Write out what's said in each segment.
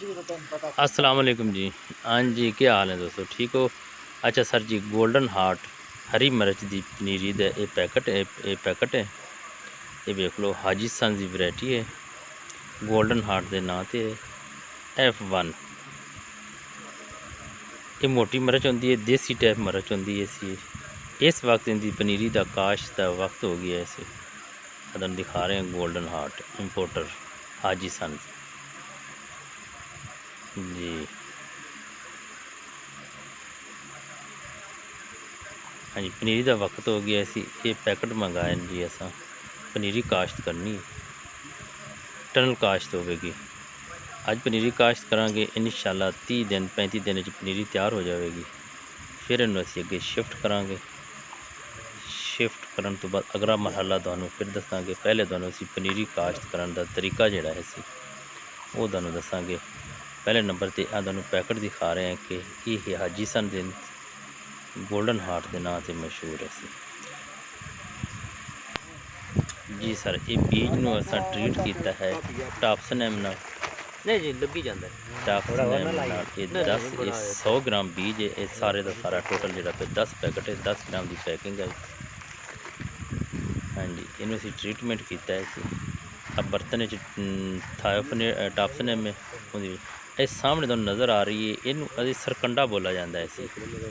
अस्सलाम वालेकुम जी। हाँ जी, क्या हाल है दोस्तों, ठीक हो? अच्छा सर जी, गोल्डन हार्ट हरी मिर्च दी पनीरी दा ये पैकेट है। ये देख लो, हाजी सन दी वैरायटी है। गोल्डन हार्ट के नाम से F1। ये मोटी मिर्च होती है, देसी टाइप मिर्च होती है। इस वक्त इनकी पनीरी का काश्त का वक्त हो गया है। इसे अदन दिखा रहे हैं गोल्डन हार्ट इंपोर्टर हाजी सन जी। हाँ जी, पनीरी का वक्त हो गया सी। ये पैकेट मंगाए जी। असा पनीरी काश्त करनी, टनल काश्त होगी। अज पनीरी काश्त करांगे इंशाल्लाह 30 दिन 35 दिन पनीरी तैयार हो जाएगी। फिर इन्हू असी अगे शिफ्ट करांगे। शिफ्ट करने तो बाद अगला मरहला तुहानू फिर दसांगे। पहले तुहानू असी पनीरी काश्त करने का तरीका जिहड़ा है सी वो तुहानू दसांगे। पहले नंबर ते तुहानू पैकेट दिखा रहे हैं कि ये हाजी सन दिन गोल्डन हार्ट के नाम से मशहूर है सी जी। सर ये बीज नू असा ट्रीट किया है टॉपसन एम नाल। नहीं जी लगी जाता है टॉपसन एम नाल। ये 100 ग्राम बीज है। ये सारे का सारा टोटल जो 10 पैकेट है, 10 ग्राम की पैकिंग है। हाँ जी, इन्हू असी ट्रीटमेंट किया है। अब बर्तन टॉपसन एम ये सामने तो नज़र आ रही है। इनू अभी सरकंडा बोला जाता है इसी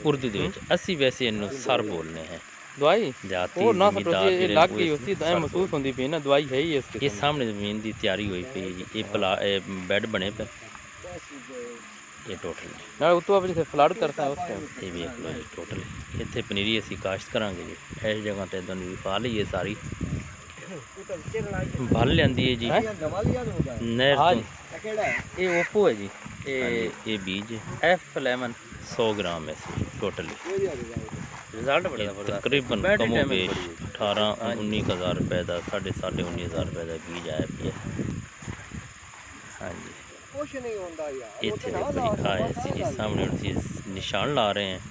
उर्दू के। असी वैसे इनू सर बोलने हैं। दवाई जाती वो ना ये लग गई उसी तो महसूस होती पई ना दवाई है ही इसके। ये सामने जमीन की तैयारी हुई पई है जी। ये बेड बने पे ये टोटल ना उतो आप जिथे फ्लड करता है उस टाइम ये भी लो जी। टोटल इत्थे पनीरी असी काश्त करांगे जी। इस जगह ते तुहानू भी पा ली है सारी भल लियांदी है जी नहर तो। ये ओप्पो है जी। ये बीज F11 100 ग्राम है टोटली। रिजल्ट बड़ा तकरीबन कमो बेश 18-19 हज़ार रुपए का 19,500 रुपए का बीज आया पिया। हाँ जी, इतने आए जी सामने जी निशान ला रहे हैं।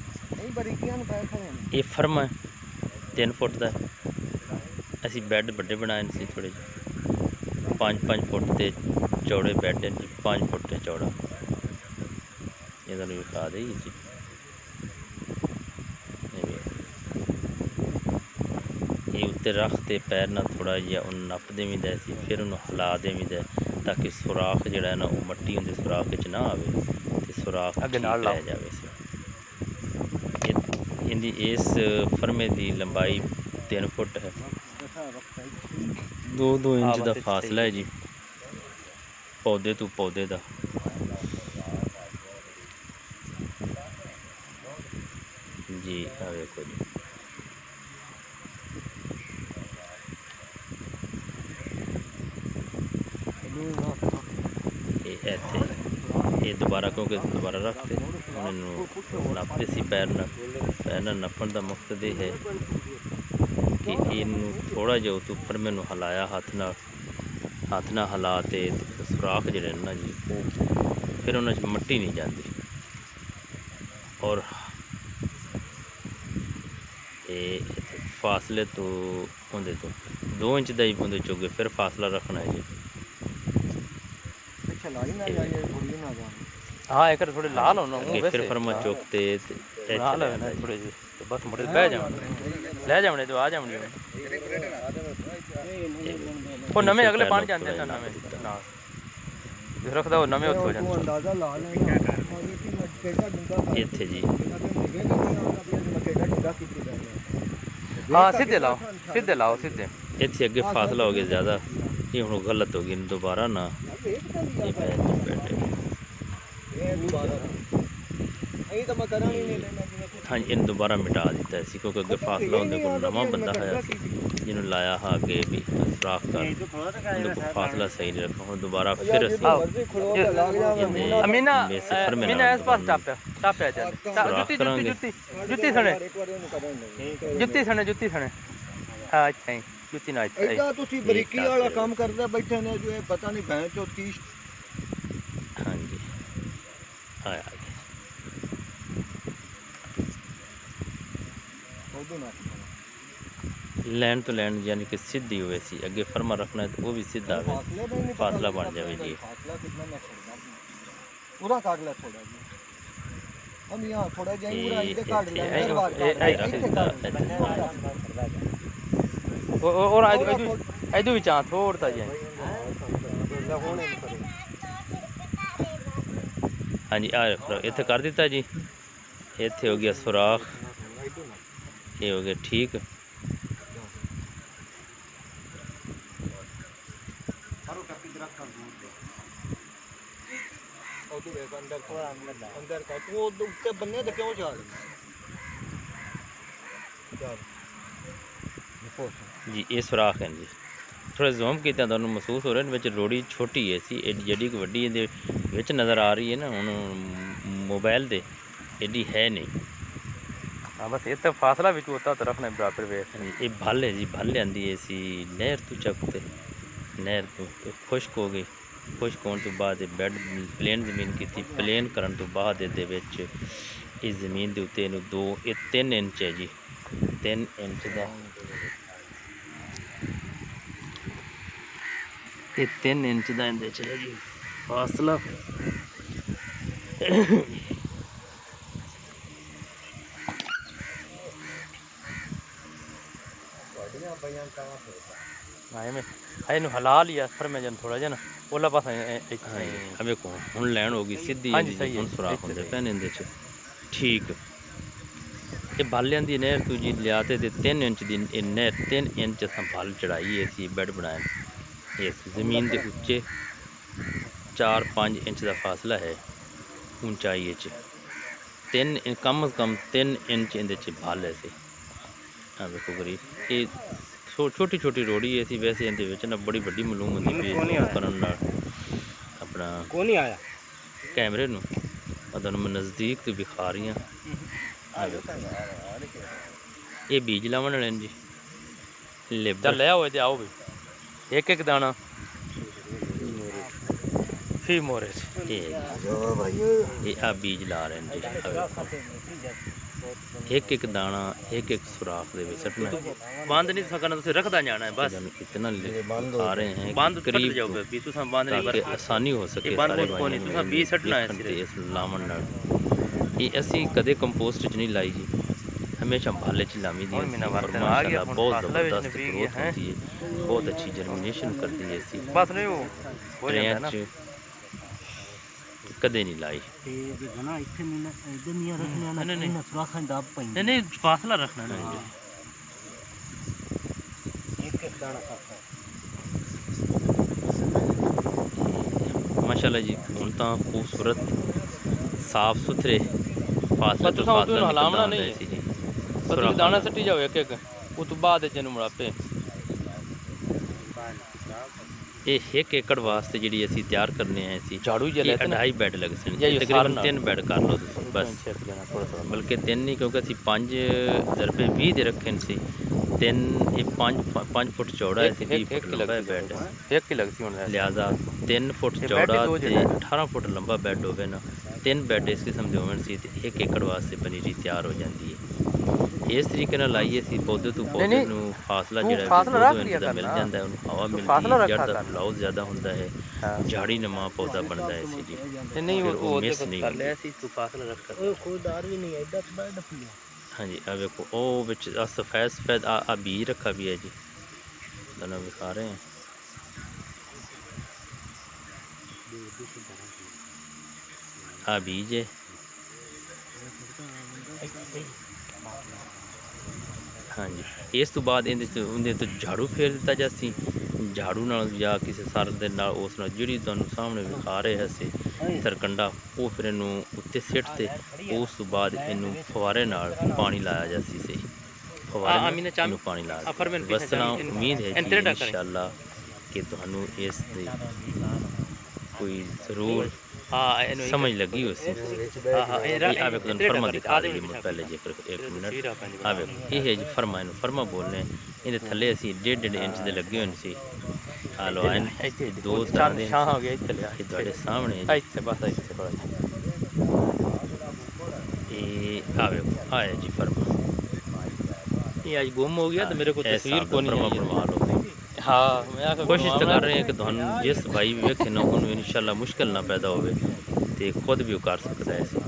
ये फर्म है 3 फुट का। असी बैड बड़े बनाए सी थोड़े 5-5 फुट के चौड़े बैड हैं जी। 5 फुट चौड़ा ये तुहानू विखा दे जी। ये उत्ते रखते पैर ना थोड़ा जिहा नपते भी दे सी। फिर उन्होंने हिला दे भी दे ताकि सुराख जिहड़ा है ना वो मट्टी होंदी सुराख च ना आवे ते सुराख ठीक रह जावे सी। इनकी इस फर्मे की लंबाई 3 फुट है। 2-2 इंच का फासला है जी पौधे तो पौधे का। जी आ देखो जी। ये दोबारा क्योंकि दोबारा रखते उन्होंने नपते सी पैर न नपन का मकसद ये है कि इनू थोड़ा जिहा उस उपर मैनू हिलाया हाथ ना हिला के सुराख जिहड़े ना जी फिर उन्होंने मट्टी नहीं जाती। और ये फासले तो उहदे तो 2 इंच का ही उहदे चोगे फिर फासला रखना है जी। हाँ एक थोड़े लाल होना फिर फरमा चुकते लाल है थोड़े जी तो बस मुड़े बह जावण ले जावणे तो आ जावणे वो नवे अगले पानी जाते हैं नवे ना जिस रखदा वो नवे उत्थे हो जांदे इत्थे जी। हाँ सीधे लाओ सीधे इत्थे अगे फासला हो गया ज़्यादा। ये हुण गलत हो गई दोबारा ना ये बैठे। हाँ जी, इन दोबारा मिटा दिता है क्योंकि अगे फासला होंदे कोई नवा बंदा है जिन्होंने लाया हा अगे भी सुराख कर उन्हें को फासला सही नहीं रखा। हुण दोबारा फिर अमीना इस पास टापया जुत्ती सने हाँ अच्छा ही जुत्ती ना इतना तुसी बरीकी वाला काम करदे बैठे ने जो पता नहीं भैंस चो 30। हाँ जी आया लैंड तो लैंड यानी कि सीधी हुए सी अगे फर्मा रखना है तो वो भी सीधा फासला बन जाए जी। पूरा काट ले थोड़ा जी हम यहाँ थोड़ा जाएंगे पूरा इधर काट ले ये- इधर बात ये- काट ले, ये- इधर काट ले। और इधर भी चाह थोड़ा जाए हाँ जी आ इतने कर दिता जी इतने हो गया सुराख ये हो गया ठीक और तू देख अंदर थोड़ा अंदर का तू उसके बनने तो क्यों जा रही जी ये सुराख है जी थोड़ा जूम किया तो महसूस हो रहा है रोड़ी छोटी है सी एडी वड्डी इहदे विच नज़र आ रही है ना हुण मोबाइल दे एडी है नहीं हाँ बस ये तो फासला भी होता तो रखना बराबर वे ये भल है जी भल आंदी है सी नहर तो चक ते नहर तो खुश्क हो गई खुश्क होने तो बाद बैड प्लेन जमीन की थी प्लेन करन तो बाद इहदे विच इस जमीन के उत्ते इहनूं 3 इंच है जी 3 इंच का ये 3 इंच का इहदे च है जी फासला हाँ में इन हला लिया फिर मैं जन थोड़ा जन ओला पास अब देखो हुण लैन हो गई सीधी हाँ जी, सही है, हुण सुराख इत्थे होंदे सही। पैन इहदे च ठीक ये बालियां दी नहर तू जी लिया ते 3 इंच दी नहर 3 इंच असां बल चढ़ाई इसी बेड बनाया इस जमीन के उच्चे 4-5 इंच का फासला है ऊंचाई च 3 कम अज कम 3 इंच इहदे च बल है सी हाँ देखो गरीब ये छोटी छोटी रोड़ी है सी वैसे इहदे विच ना बड़ी वड्डी मालूम होंदी पई करन नाल अपना कौन नहीं आया कैमरे नूं अदन मैं नज़दीक तो विखा रही हाँ ये बीज लावन वाले जी लिब्बर चल ले आओ इधर आओ भाई एक एक दाना फी मोरे ये आ बीज ला रहे हैं जी आ वेखो। एक एक दाना एक सुराख दे विच सटना है। बंद नहीं सकना तुम रखता जाना है बस इतना आ रहे हैं बंद करीब जाओ तो, भी तुम बंद नहीं ताकि आसानी हो सके ये बंद सारे कोई नहीं, तुसां बीज सट्टना है देखण ते सिर्फ। इस लावन नाल ये असी कदे कंपोस्ट च नहीं लाई जी हमेशा भाले च लामी दी और मीना और बर्तन आ गया, माशाल्लाह हुण बहुत फासला विच जबरदस्त नबी ग्रोथ है। होती है बहुत अच्छी जर्मिनेशन करती है इसी बस नहीं वो हो जाता है ना कदे नहीं लाई नहीं नहीं फासला रखना है माशाल्लाह जी हुण तां खूबसूरत साफ सुथरे फासले पर तुसां उधर हलावना नहीं है। जी पर तुम दाना सट्टी जाओ एक एक वो तो बाद जन मुड़ापे ये 1 एकड़ वास्ते जी असी तैयार करने हैं इसी झाड़ू ये जले 2.5 बैड लग या सकते ये तकरीबन सारना। 3 बैड कर लो तुसीं बस बल्कि 3 नहीं क्योंकि असी 5 ज़रबे 20 दे रखे सी 3 ये 5 फुट चौड़ा है 20 फुट लंबा है बैड एक की लगती होने लिहाजा 3 फुट ये चौड़ा बैड दो ते जगह है। 18 फुट लंबा बैड होवे ना 3 बैड इस किस्म के होवन सी ते 1 एकड़ वास्ते पनीरी तैयार हो जाती है इस तरीके नाल लाइए सी पौधे तो पौधे नहीं, नूं फासला तू जिहड़ा फासला है रख 2 लिया इंच दा मिल करना। जाता है उन्हें हवा मिलती फासला है रखा जड़ दा करना। फैलाव ज़्यादा होता है हाँ। झाड़ी नमा पौधा बनता है इसी जी नहीं वो फिर तो मिस नहीं कर होती। ले ऐसी तू फासला रख कर खुददार भी नहीं है इधर बैठ पिया हाँ जी आ देखो ओ विच आ सफेद आ बीज रखा भी है जी दोनों दिखा रहे हैं आ बीज है हाँ जी इस तो बाद इहदे तो झाड़ू फेर दिता जासी झाड़ू नाल या किसी सर दे नाल उस नाल जिहड़ी तुहानूं सामने विखा रहे असी सरकंडा वो फिर इनू उत्ते सिट ते उस तो बाद इनू फवारे नाल पानी लाया जासी सी फवारे आमीना नाल चाम- इनू पानी लाया अफर में बस ना उम्मीद है इंतरे जी डा करें। इंशाअल्लाह कि तुहानूं इस दे कोई ज़रूर हाँ इन्हों समझ लगी हो सी हाँ हाँ ये आवे को फरमा दिखा दीजिए मुझे पहले जी फिर 1 मिनट आवे ये है जी फरमा इनू फरमा बोलने इहदे थल्ले असी 1.5 इंच दे लगे होने सी आ लो आए दो तरह दे शाह हो गया इत्थे लिया ये तुहाडे सामने है जी। इत्थे बस इत्थे थोड़ा ये आवे आया जी फरमा ये आज गुम हो गया तो मेरे को तस्वीर को नहीं फरमा आई है। बनवा लो हाँ मैं आखिर कोशिश तो बनवाना कर रहे हैं कि तुहानूं जिस भाई भी वेखे ना उन्होंने इंशाल्लाह मुश्किल ना पैदा होवे ਤੇ ਖੁਦ ਵੀ ਉਹ ਕਰ ਸਕਦਾ ਹੈ ਸੀ।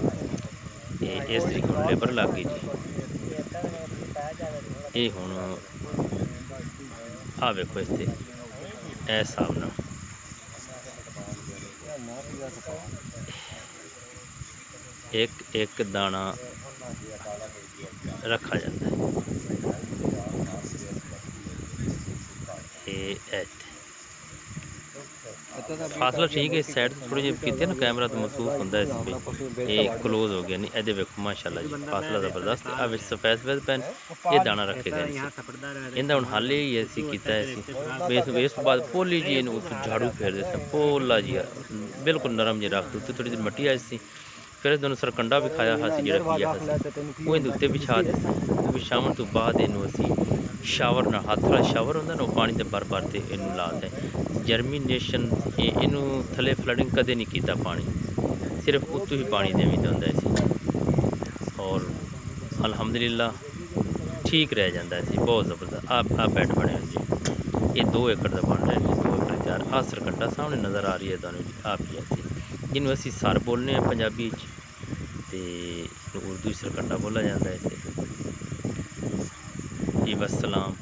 ਤੇ ਇਸ ਤਰੀਕੇ ਨਾਲ ਲੇਬਰ ਲੱਗ ਗਈ ਜੀ। ਇਹ ਹੁਣ ਆ ਵੇਖੋ ਇੱਥੇ ਇਸ ਹਿਸਾਬ ਨਾਲ ਇੱਕ ਦਾਣਾ ਰੱਖਾ ਜਾਂਦਾ ਹੈ। ਇਹ ਫਾਸਲਾ ਠੀਕ ਹੈ। ਇਸ ਸਾਈਡ ਤੋਂ ਥੋੜੀ ਜਿਹੀ ਕੀਤੀ ਨਾ ਕੈਮਰਾ ਤੋਂ ਮਹਿਸੂਸ ਹੁੰਦਾ ਹੈ ਸੀ ਇਹ ਕਲੋਜ਼ ਹੋ ਗਿਆ। ਨਹੀਂ ਇਹਦੇ ਵੇਖੋ ਮਾਸ਼ਾਅੱਲਾ ਜੀ ਫਾਸਲਾ ਜ਼ਬਰਦਸਤ। ਆ ਵਿੱਚ ਸਫੈਦ ਪੈਨ ਇਹ ਦਾਣਾ ਰੱਖੇ ਗਏ ਸੀ। ਇਹਦਾ ਹੁਣ ਹਾਲੇ ਹੀ ਅਸੀਂ ਕੀਤਾ ਹੈ ਸੀ। ਇਸ ਤੋਂ ਬਾਅਦ ਪੋਲੀ ਜੀ ਇਹਨੂੰ ਉੱਤੇ ਝਾੜੂ ਫੇਰਦੇ ਸੀ। ਪੋਲਾ ਜੀ ਬਿਲਕੁਲ ਨਰਮ ਜਿਹੀ ਰੱਖ ਦਿੱਤੀ, ਥੋੜੀ ਜਿਹੀ ਮਿੱਟੀ ਆਈ ਸੀ। ਫਿਰ ਇਹਨੂੰ ਸਰਕੰਡਾ ਵੀ ਖਾਇਆ ਹੋਇਆ ਸੀ, ਜਿਹੜਾ ਪੀਆ ਹੋਇਆ ਸੀ ਉਹ ਇਹਦੇ ਉੱਤੇ ਵਿਛਾ ਦਿੱਤਾ। ਵਿਛਾਉਣ ਤੋਂ ਬਾਅਦ ਇਹਨੂੰ ਅਸੀਂ ਸ਼ਾਵਰ ਨਾਲ, ਹੱਥ ਨਾਲ ਸ਼ਾਵਰ ਹੁੰਦਾ ਨਾ, ਉਹ ਪਾਣੀ ਦੇ ਭਰ ਭਰ ਤੇ ਇਹਨੂੰ ਲਾਤਾ। ਜਰਮੀਨੇਸ਼ਨ ਇਹਨੂੰ ਥੱਲੇ ਫਲਡਿੰਗ ਕਦੇ ਨਹੀਂ ਕੀਤਾ ਪਾਣੀ, ਸਿਰਫ ਉੱਤੋਂ ਹੀ ਪਾਣੀ ਦੇਵੀਦਾ ਹੁੰਦਾ ਸੀ। ਔਰ ਅਲਹਮਦੁਲਿਲਾ ਠੀਕ ਰਹਿ ਜਾਂਦਾ ਸੀ, ਬਹੁਤ ਜ਼ਬਰਦਸਤ। ਆ ਬੈਡ ਬਣਿਆ ਜੀ, ਇਹ 2 ਏਕੜ ਦਾ ਬਣ ਰਿਹਾ ਜੀ, 2 ਏਕੜ 4। ਆ ਸਰਕੰਡਾ ਸਾਹਮਣੇ ਨਜ਼ਰ ਆ ਰਹੀ ਹੈ ਤੁਹਾਨੂੰ ਜੀ, ਆ ਪਿਆ ਸੀ ਜਿਹਨੂੰ ਅਸੀਂ ਸਰ ਬੋਲਨੇ ਹਾਂ ਪੰਜਾਬੀ 'ਚ, ਤੇ ਉਰਦੂ ਸਰਕੰਡਾ ਬੋਲਿਆ ਜਾਂਦਾ ਹੈ। ਜੀ ਵਸਲਾਮ।